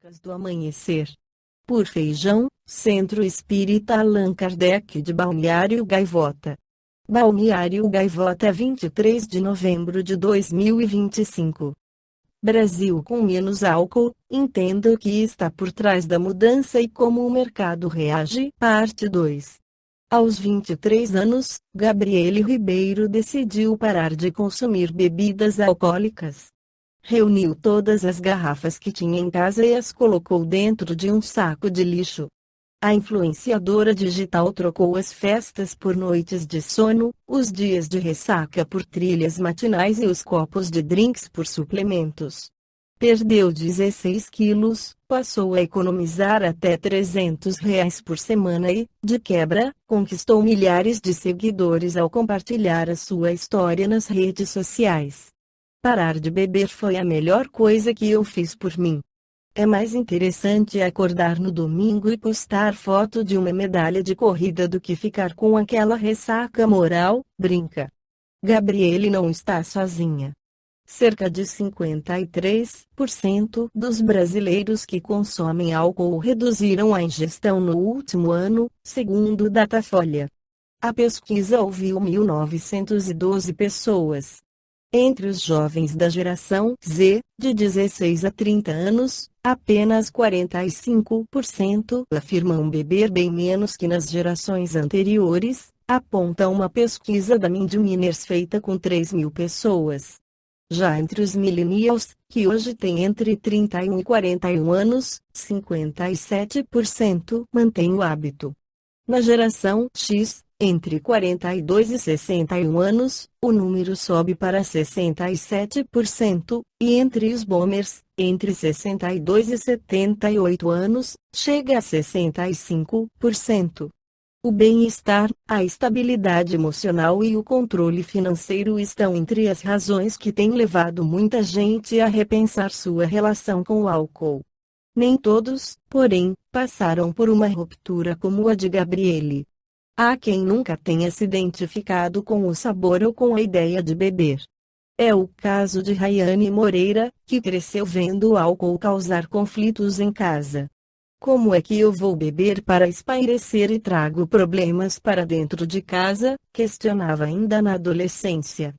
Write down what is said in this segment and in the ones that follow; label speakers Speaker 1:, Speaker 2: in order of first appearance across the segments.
Speaker 1: Crônicas do Amanhecer. Por Feijão, Centro Espírita Allan Kardec de Balneário Gaivota. Balneário Gaivota, 23 de novembro de 2025. Brasil com menos álcool, entenda o que está por trás da mudança e como o mercado reage. Parte 2. Aos 23 anos, Gabriele Ribeiro decidiu parar de consumir bebidas alcoólicas. Reuniu todas as garrafas que tinha em casa e as colocou dentro de um saco de lixo. A influenciadora digital trocou as festas por noites de sono, os dias de ressaca por trilhas matinais e os copos de drinks por suplementos. Perdeu 16 quilos, passou a economizar até R$ 300 por semana e, de quebra, conquistou milhares de seguidores ao compartilhar a sua história nas redes sociais. Parar de beber foi a melhor coisa que eu fiz por mim. É mais interessante acordar no domingo e postar foto de uma medalha de corrida do que ficar com aquela ressaca moral, brinca. Gabriele não está sozinha. Cerca de 53% dos brasileiros que consomem álcool reduziram a ingestão no último ano, segundo Datafolha. A pesquisa ouviu 1.912 pessoas. Entre os jovens da geração Z, de 16 a 30 anos, apenas 45% afirmam beber bem menos que nas gerações anteriores, aponta uma pesquisa da Mindminers feita com 3.000 pessoas. Já entre os millennials, que hoje têm entre 31 e 41 anos, 57% mantém o hábito. Na geração X, entre 42 e 61 anos, o número sobe para 67%, e entre os boomers, entre 62 e 78 anos, chega a 65%. O bem-estar, a estabilidade emocional e o controle financeiro estão entre as razões que têm levado muita gente a repensar sua relação com o álcool. Nem todos, porém, passaram por uma ruptura como a de Gabriele. Há quem nunca tenha se identificado com o sabor ou com a ideia de beber. É o caso de Rayane Moreira, que cresceu vendo o álcool causar conflitos em casa. Como é que eu vou beber para espairecer e trago problemas para dentro de casa? Questionava ainda na adolescência.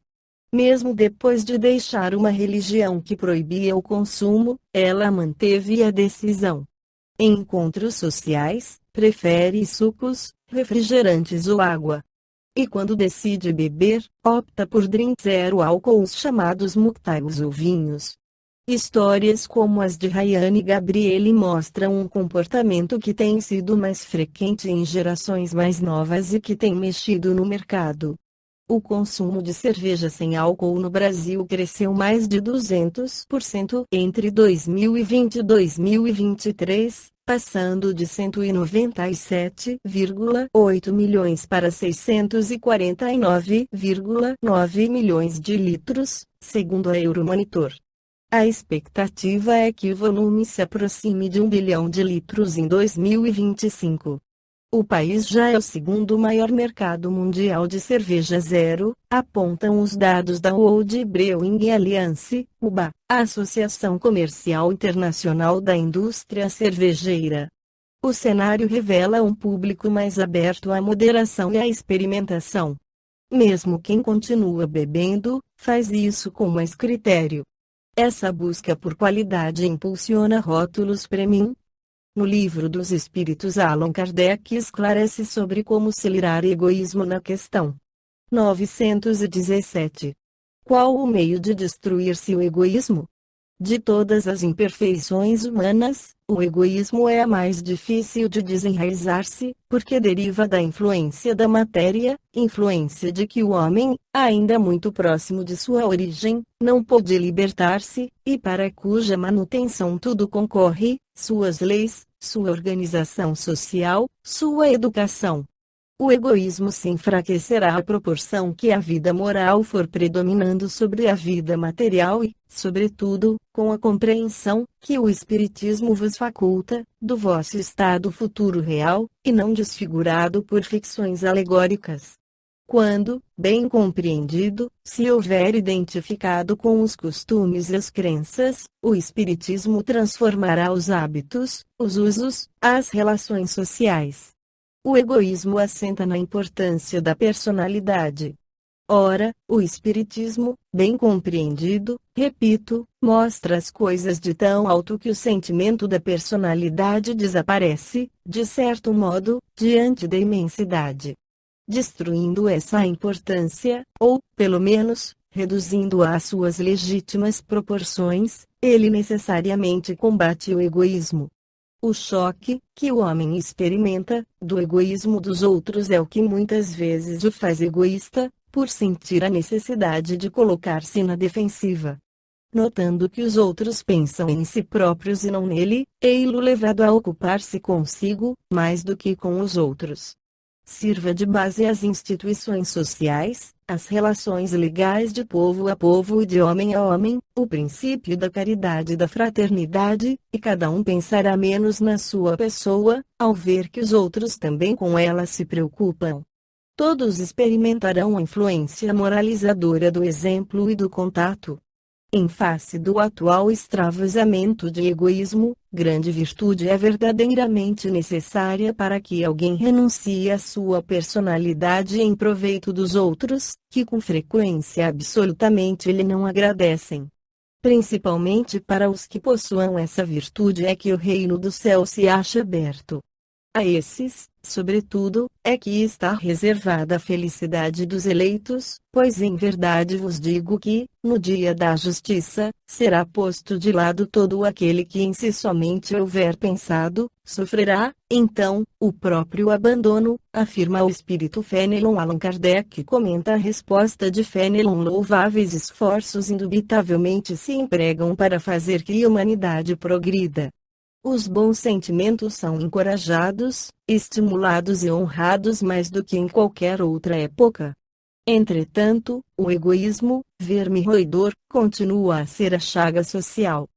Speaker 1: Mesmo depois de deixar uma religião que proibia o consumo, ela manteve a decisão. Em encontros sociais, prefere sucos, refrigerantes ou água. E quando decide beber, opta por drinks zero álcool, os chamados mocktails ou vinhos. Histórias como as de Rayane e Gabriele mostram um comportamento que tem sido mais frequente em gerações mais novas e que tem mexido no mercado. O consumo de cerveja sem álcool no Brasil cresceu mais de 200% entre 2020 e 2023, passando de 197,8 milhões para 649,9 milhões de litros, segundo a Euromonitor. A expectativa é que o volume se aproxime de 1 bilhão de litros em 2025. O país já é o segundo maior mercado mundial de cerveja zero, apontam os dados da World Brewing Alliance, UBA, a Associação Comercial Internacional da Indústria Cervejeira. O cenário revela um público mais aberto à moderação e à experimentação. Mesmo quem continua bebendo, faz isso com mais critério. Essa busca por qualidade impulsiona rótulos premium. No Livro dos Espíritos, Allan Kardec esclarece sobre como se livrar egoísmo na questão 917. Qual o meio de destruir-se o egoísmo? De todas as imperfeições humanas, o egoísmo é a mais difícil de desenraizar-se, porque deriva da influência da matéria, influência de que o homem, ainda muito próximo de sua origem, não pôde libertar-se, e para cuja manutenção tudo concorre, suas leis, sua organização social, sua educação. O egoísmo se enfraquecerá à proporção que a vida moral for predominando sobre a vida material e, sobretudo, com a compreensão, que o Espiritismo vos faculta, do vosso estado futuro real, e não desfigurado por ficções alegóricas. Quando, bem compreendido, se houver identificado com os costumes e as crenças, o espiritismo transformará os hábitos, os usos, as relações sociais. O egoísmo assenta na importância da personalidade. Ora, o espiritismo, bem compreendido, repito, mostra as coisas de tão alto que o sentimento da personalidade desaparece, de certo modo, diante da imensidade. Destruindo essa importância, ou, pelo menos, reduzindo-a às suas legítimas proporções, ele necessariamente combate o egoísmo. O choque que o homem experimenta do egoísmo dos outros é o que muitas vezes o faz egoísta, por sentir a necessidade de colocar-se na defensiva. Notando que os outros pensam em si próprios e não nele, ei-lo levado a ocupar-se consigo, mais do que com os outros. Sirva de base às instituições sociais, às relações legais de povo a povo e de homem a homem, o princípio da caridade e da fraternidade, e cada um pensará menos na sua pessoa, ao ver que os outros também com ela se preocupam. Todos experimentarão a influência moralizadora do exemplo e do contato. Em face do atual extravasamento de egoísmo, grande virtude é verdadeiramente necessária para que alguém renuncie à sua personalidade em proveito dos outros, que com frequência absolutamente lhe não agradecem. Principalmente para os que possuam essa virtude é que o reino do céu se acha aberto. A esses, sobretudo, é que está reservada a felicidade dos eleitos, pois em verdade vos digo que, no dia da justiça, será posto de lado todo aquele que em si somente houver pensado, sofrerá, então, o próprio abandono, afirma o espírito Fenelon. Allan Kardec comenta a resposta de Fenelon: louváveis esforços indubitavelmente se empregam para fazer que a humanidade progrida. Os bons sentimentos são encorajados, estimulados e honrados mais do que em qualquer outra época. Entretanto, o egoísmo, verme roedor, continua a ser a chaga social.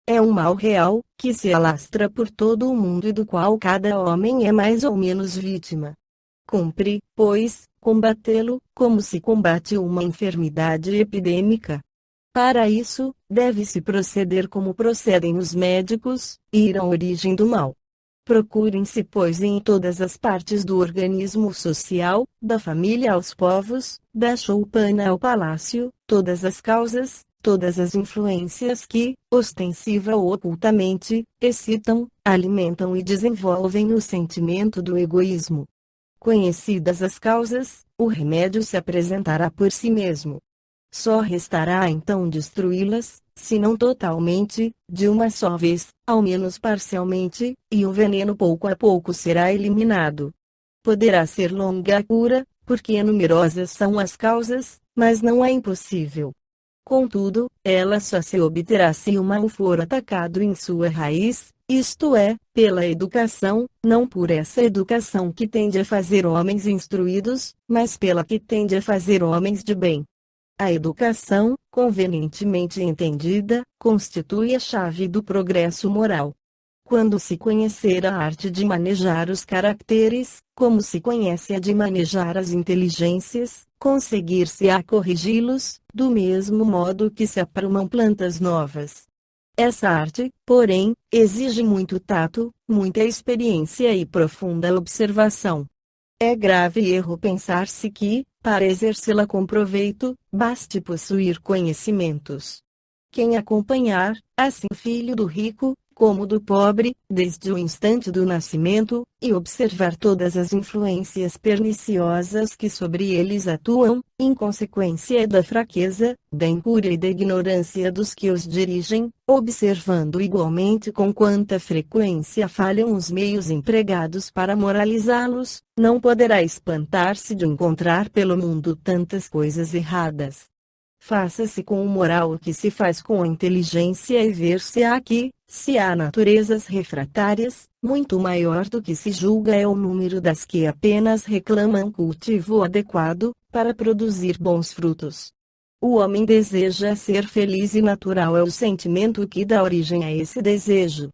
Speaker 1: É um mal real, que se alastra por todo o mundo e do qual cada homem é mais ou menos vítima. Cumpre, pois, combatê-lo, como se combate uma enfermidade epidêmica. Para isso, deve-se proceder como procedem os médicos, ir à origem do mal. Procurem-se, pois, em todas as partes do organismo social, da família aos povos, da choupana ao palácio, todas as causas, todas as influências que, ostensiva ou ocultamente, excitam, alimentam e desenvolvem o sentimento do egoísmo. Conhecidas as causas, o remédio se apresentará por si mesmo. Só restará então destruí-las, se não totalmente, de uma só vez, ao menos parcialmente, e o veneno pouco a pouco será eliminado. Poderá ser longa a cura, porque numerosas são as causas, mas não é impossível. Contudo, ela só se obterá se o mal for atacado em sua raiz, isto é, pela educação, não por essa educação que tende a fazer homens instruídos, mas pela que tende a fazer homens de bem. A educação, convenientemente entendida, constitui a chave do progresso moral. Quando se conhecer a arte de manejar os caracteres, como se conhece a de manejar as inteligências, conseguir-se-á corrigi-los, do mesmo modo que se aprumam plantas novas. Essa arte, porém, exige muito tato, muita experiência e profunda observação. É grave erro pensar-se que, para exercê-la com proveito, baste possuir conhecimentos. Quem acompanhar, assim filho do rico, como do pobre, desde o instante do nascimento, e observar todas as influências perniciosas que sobre eles atuam, em consequência da fraqueza, da incúria e da ignorância dos que os dirigem, observando igualmente com quanta frequência falham os meios empregados para moralizá-los, não poderá espantar-se de encontrar pelo mundo tantas coisas erradas. Faça-se com o moral o que se faz com a inteligência e ver-se-á que, se há naturezas refratárias, muito maior do que se julga é o número das que apenas reclamam cultivo adequado, para produzir bons frutos. O homem deseja ser feliz e natural é o sentimento que dá origem a esse desejo.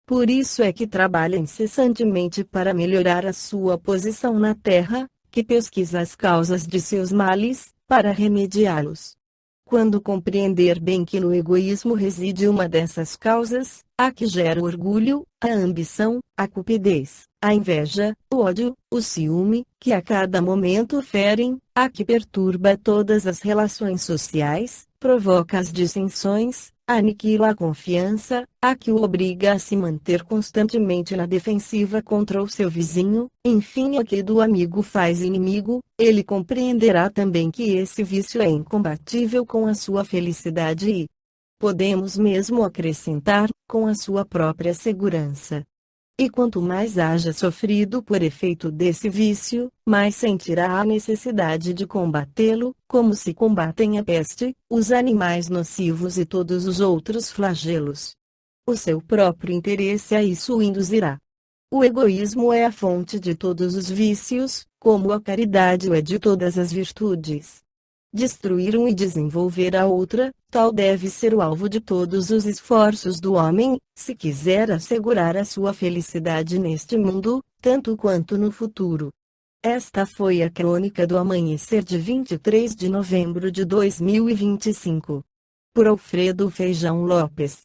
Speaker 1: Por isso é que trabalha incessantemente para melhorar a sua posição na terra, que pesquisa as causas de seus males, para remediá-los. Quando compreender bem que no egoísmo reside uma dessas causas, a que gera o orgulho, a ambição, a cupidez, a inveja, o ódio, o ciúme, que a cada momento ferem, a que perturba todas as relações sociais, provoca as dissensões, aniquila a confiança, a que o obriga a se manter constantemente na defensiva contra o seu vizinho, enfim, a que do amigo faz inimigo, ele compreenderá também que esse vício é incompatível com a sua felicidade e, podemos mesmo acrescentar, com a sua própria segurança. E quanto mais haja sofrido por efeito desse vício, mais sentirá a necessidade de combatê-lo, como se combatem a peste, os animais nocivos e todos os outros flagelos. O seu próprio interesse a isso o induzirá. O egoísmo é a fonte de todos os vícios, como a caridade o é de todas as virtudes. Destruir um e desenvolver a outra, tal deve ser o alvo de todos os esforços do homem, se quiser assegurar a sua felicidade neste mundo, tanto quanto no futuro. Esta foi a crônica do amanhecer de 23 de novembro de 2025. Por Alfredo Feijão Lopes.